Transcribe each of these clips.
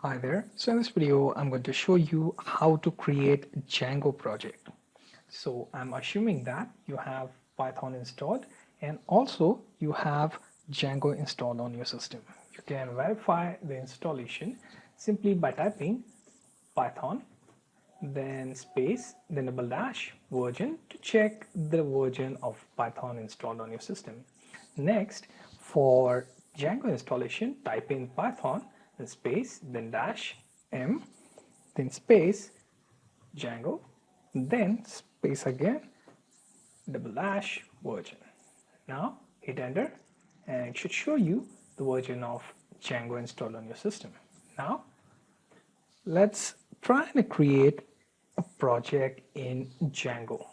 Hi there. So in this video, I'm going to show you how to create Django project. So I'm assuming that you have Python installed and also you have Django installed on your system. You can verify the installation simply by typing Python, then space, then double dash version to check the version of Python installed on your system. Next, for Django installation, type in Python, then space, then dash m, then space Django, then space again, double dash version. Now hit enter and it should show you the version of Django installed on your system. Now let's try and create a project in Django.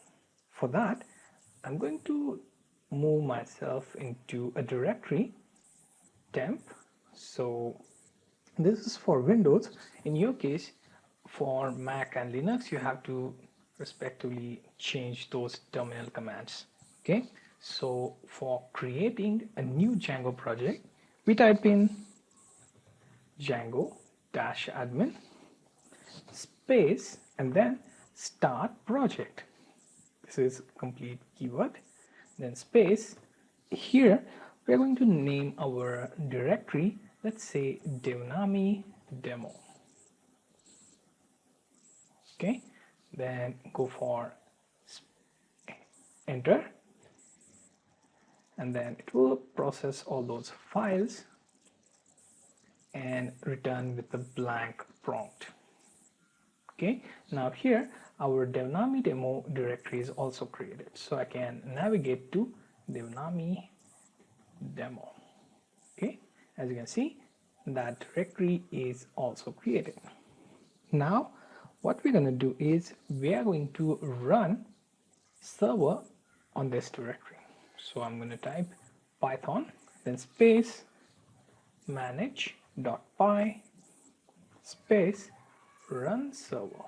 For that, I'm going to move myself into a directory temp. So this is for Windows. In your case, for Mac and Linux, you have to respectively change those terminal commands. Okay, so for creating a new Django project, we type in Django-admin space and then start project. This is complete keyword, then space. Here we are going to name our directory, let's say Devnami demo. Okay, then go for enter and then it will process all those files and return with a blank prompt. Okay, now here our Devnami demo directory is also created, so I can navigate to Devnami demo. Okay, as you can see, that directory is also created. Now what we're going to do is we are going to run server on this directory. So I'm going to type Python, then space manage.py space run server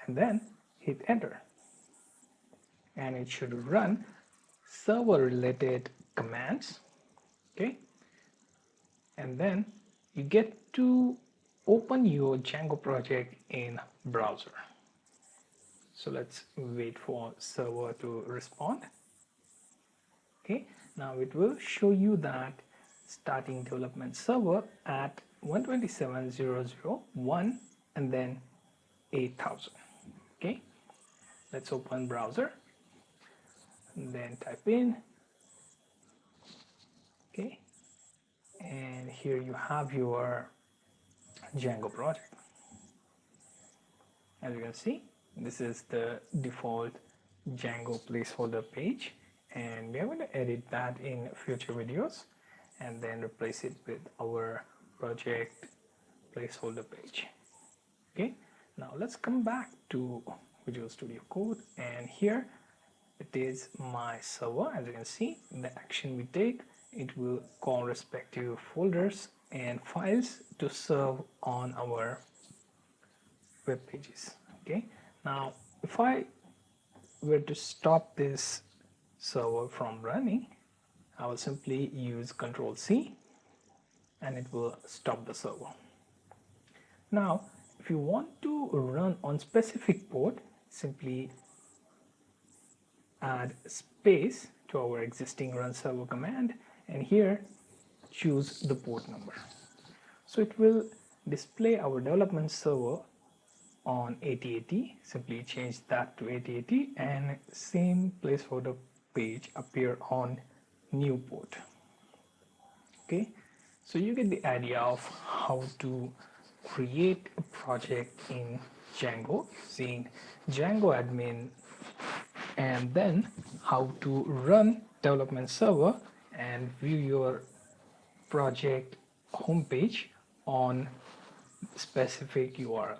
and then hit enter and it should run server related commands. Okay, and then you get to open your Django project in browser. So let's wait for server to respond. Okay, now it will show you that starting development server at 127.0.0.1 and then 8000. Okay, let's open browser and then type in. Okay, and here you have your Django project. As you can see, this is the default Django placeholder page and we are going to edit that in future videos and then replace it with our project placeholder page. Okay, now let's come back to Visual Studio Code and here it is my server. As you can see, the action we take, it will call respective folders and files to serve on our web pages. Okay, now if I were to stop this server from running, I will simply use Ctrl+C and it will stop the server. Now if you want to run on specific port, simply add space to our existing run server command and here choose the port number. So it will display our development server on 8080. Simply change that to 8080 and same placeholder page appear on new port. Okay, so you get the idea of how to create a project in Django using Django admin and then how to run development server and view your project homepage on specific URL.